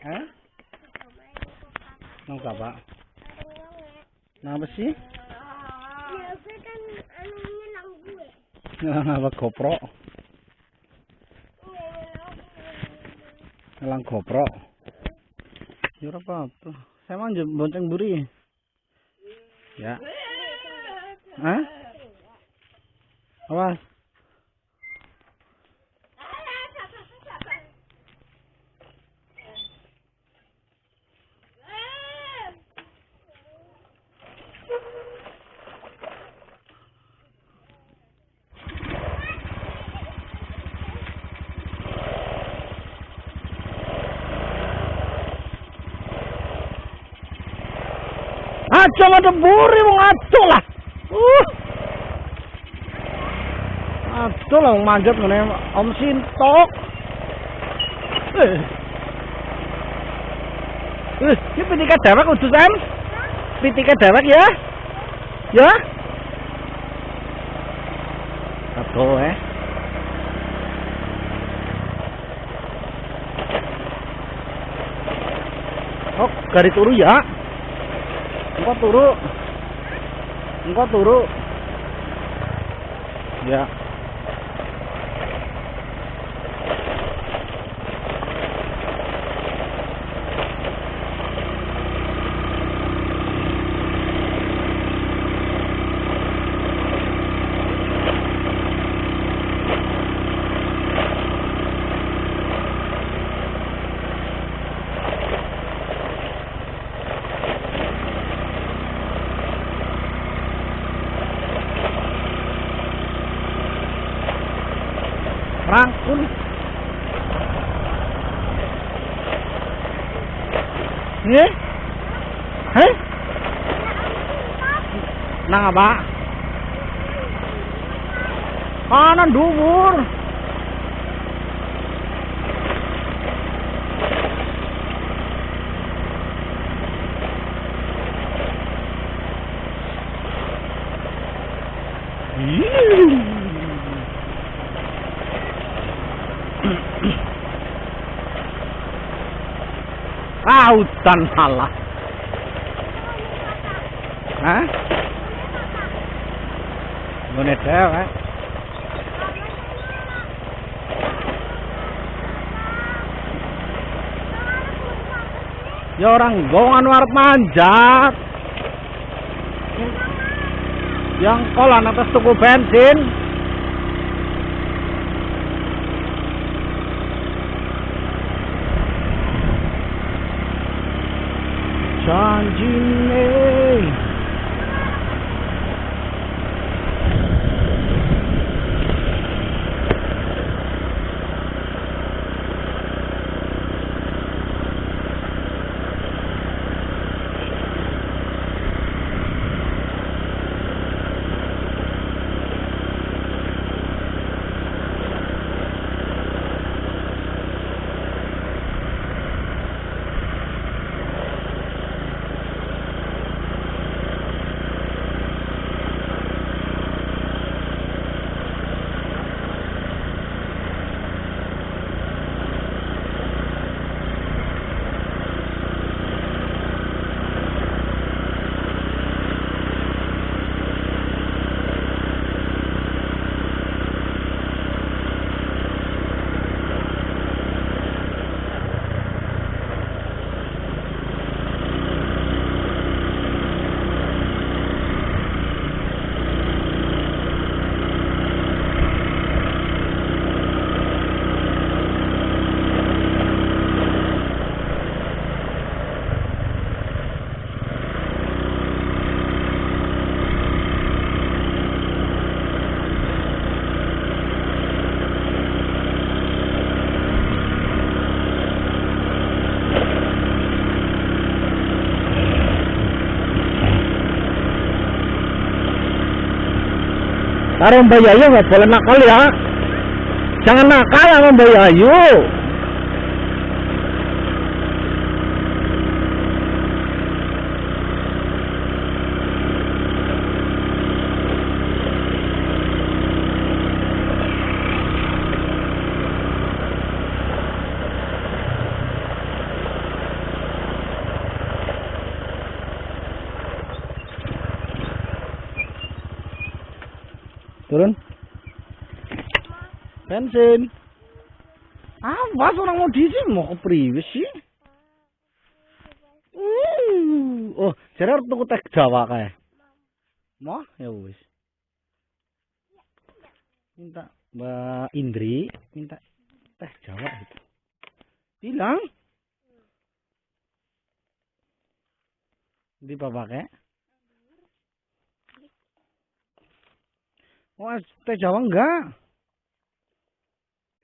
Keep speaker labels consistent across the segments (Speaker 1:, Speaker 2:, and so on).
Speaker 1: Hah? Nang apa? Nang apa sih?
Speaker 2: Ya, gue kan anunya nang gue.
Speaker 1: Nang apa GoPro? Nang GoPro. Ya ora apa-apa. Saya mau bonceng buri. Ya. Hah? Awas. Aja ada buri wong aja lah. Aja lah wong manjat ngene Om Sintok. Iki pitika dewek kudu Sam. Pitika dewek ya. Ya. Aduh Oh, gari turu ya. Engkau turu. Ya. Rangkul. Nggih? Heh? Nang apa? Kanan dhuwur. Hutan salah. Hah? Ngene dewek. Ya orang gongan warep manjat. Yang kolan atas tuku bensin. Janjine Taruh Mbak Yayu nggak boleh nakal ya. Jangan nakal sama Mbak Yayu. Turun. Bensin. Awas orang mau diisi mau ke priwe sih? Oh, jare arep tuku teh Jawa kae. Mau ya wis. Minta Mbak Indri minta teh Jawa gitu. Bilang. Di bapak kayak. Oh, teh Jawa enggak?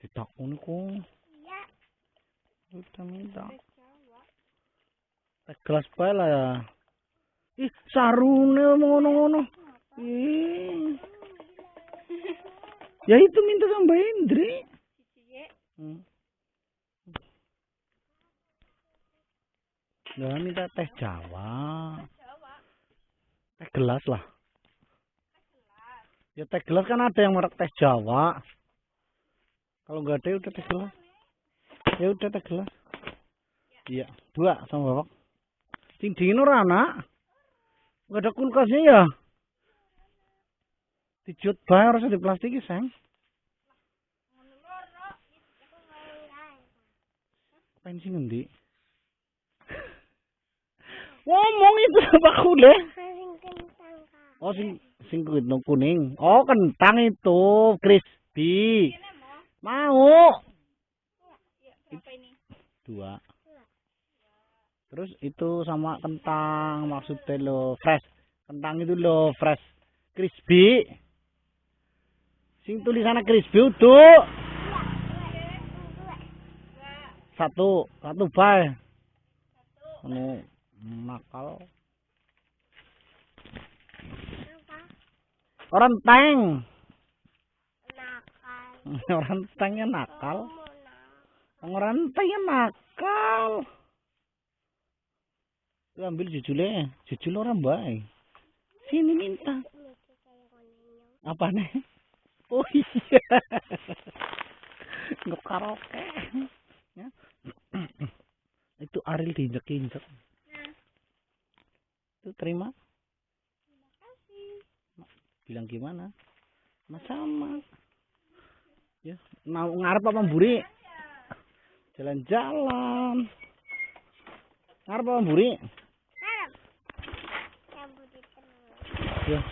Speaker 1: Ditakoni kok.
Speaker 2: Iya.
Speaker 1: Udah minta. Teh gelas bae lah ya. Ih, sarune ngono-ngono. Ih. Ya itu minta sama Mbak Indri. Nah, minta teh Jawa. Teh gelas lah. Ya teh gelas kan ada yang merek teh Jawa. Kalau nggak ada ya udah teh gelas. Ya udah teh gelas. Iya, 2 sama bapak. Sing dingin ora anak. Nggak ada kulkasnya ya. Dijut bae harus di plastik sayang. Pensi ngendi? Ngomong itu apa kuda? Oh sing kuning. Oh kentang itu crispy. Mau. 2. Terus itu sama kentang maksudnya lo fresh. Kentang itu lo fresh crispy. Sing tulisannya crispy utuh. 1 bae. Anu nakal. Orang teng. Nakal. Orang tengnya nakal. Orang tengnya nakal. Tuh ambil jujule. Jujul orang baik. Sini minta. Apa nih? Oh iya. Nggak karaoke. Ya. Itu Ariel diinjek-injek. Itu terima.
Speaker 2: Terima kasih.
Speaker 1: Bilang gimana? Sama. Ya, mau ngarep apa mburi? Jalan-jalan. Ngarep apa mburi?
Speaker 2: Ngarep. Yang budi terus.
Speaker 1: Ya.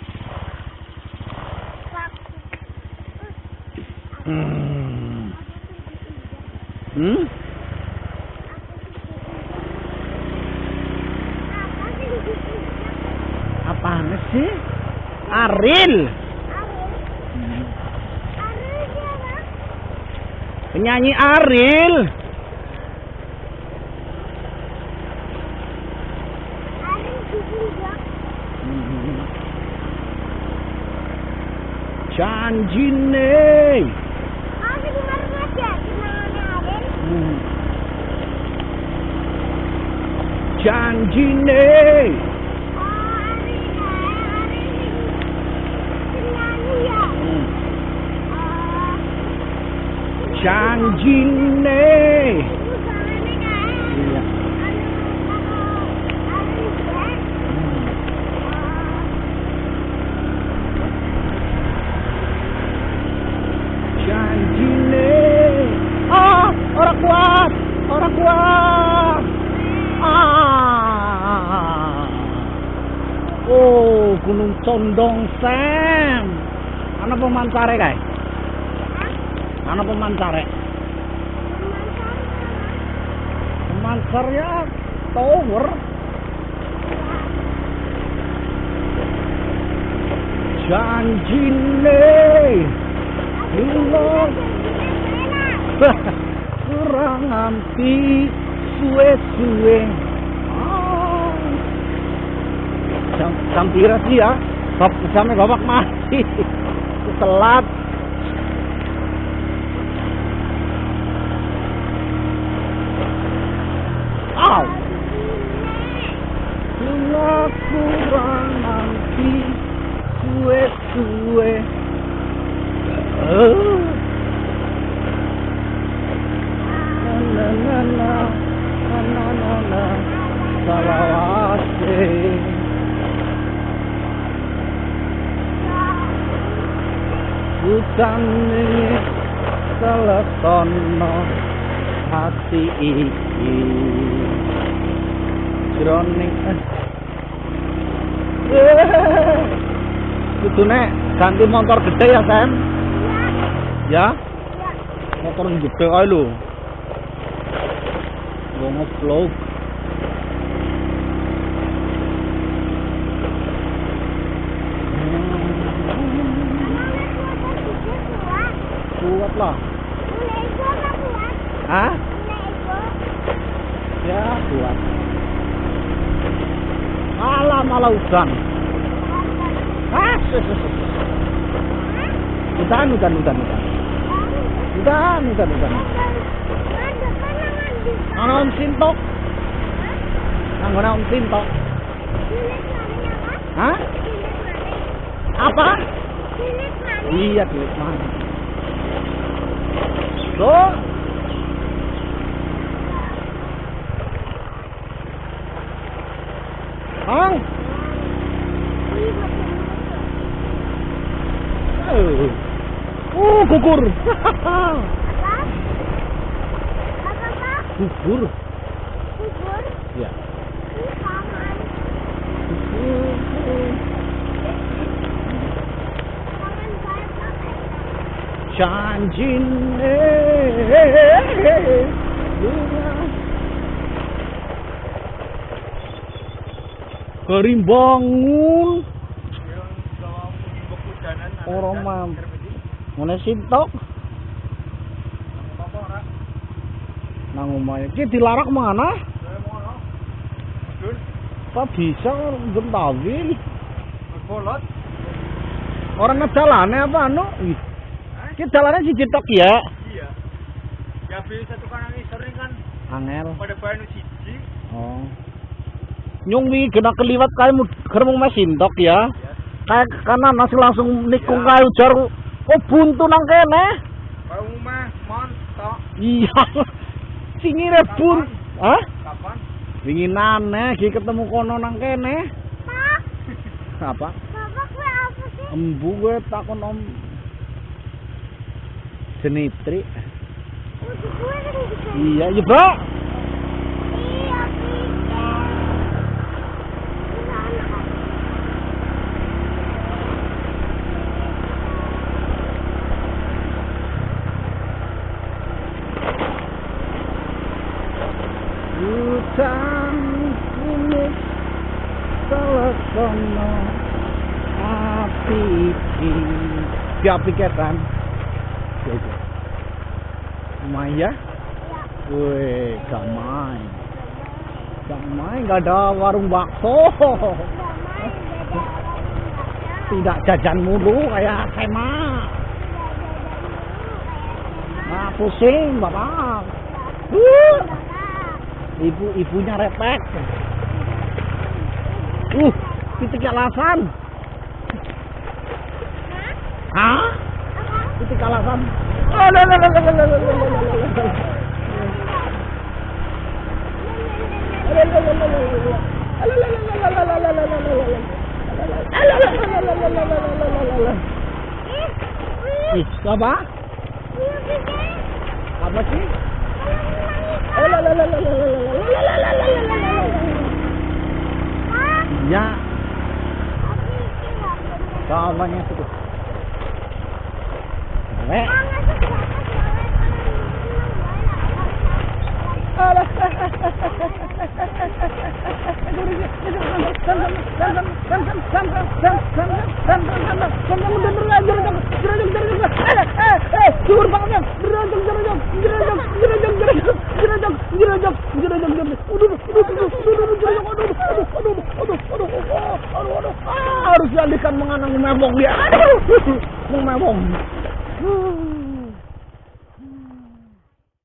Speaker 1: Apaan sih? Ariel.
Speaker 2: Ariel siapa?
Speaker 1: Penyanyi Ariel.
Speaker 2: Ariel juga.
Speaker 1: Janjine.
Speaker 2: Masih kemarin aja kenangannya Ariel.
Speaker 1: Janjine. Janjine. Iya. Janjine. Ah, orang kuat. Ah. Oh, Gunung Condong Sam. Ana pemancare kae. Ana pemancare. Pemancar ya tower. Janjine. Lilo. Kurang nganti suwe-suwe. Jam pira sih ya? Jamnya babak mati. Telat. Aw. Lila kurang nanti suwe-suwe. Na salawase. rasane selesono hati iki jroning kudune ganti motor gede ya Sam ya motor gede ae lho wong vlog kuat lah. Hah? Ya kuat. Malah udan. Udan. Ana om sintok. Anggone om sintok. Hah? Apa? Iya, duit mana? Tuh. Hang. Gugur. Gugur. Ya. Janjin kerimbangun orang mam mana sintok nang omahe iki dilarak mana apa bisa gentawil bolot orang ngedalane apa anu iki dalane siji tok ya iya ya bisa tukaran sering kan angel pada bahan siji oh nyung wi kena keliwat kae geremung mesin tok ya. Kayak kanan langsung nikung kae ujar oh buntu nang kene. Kae omah montok. Iya. Singire bun. Hah? Kapan? Winginane iki ketemu kono nang kene. Pak. Apa? Bapak kowe apa sih? Embu kowe takon om. Jenitri. Iya, iya, Pak. Hutan ini telesono api iki api ketan Maya weh gak main gak ada warung bakso tidak jajan mulu kayak SMA nah pusing bapak ibunya repek. Titik alasan. Hah? Titik alasan. Apa? Apa sih? Ya. Kawannya itu. Harus dialihkan mengenang memong dia. Aduh, memong.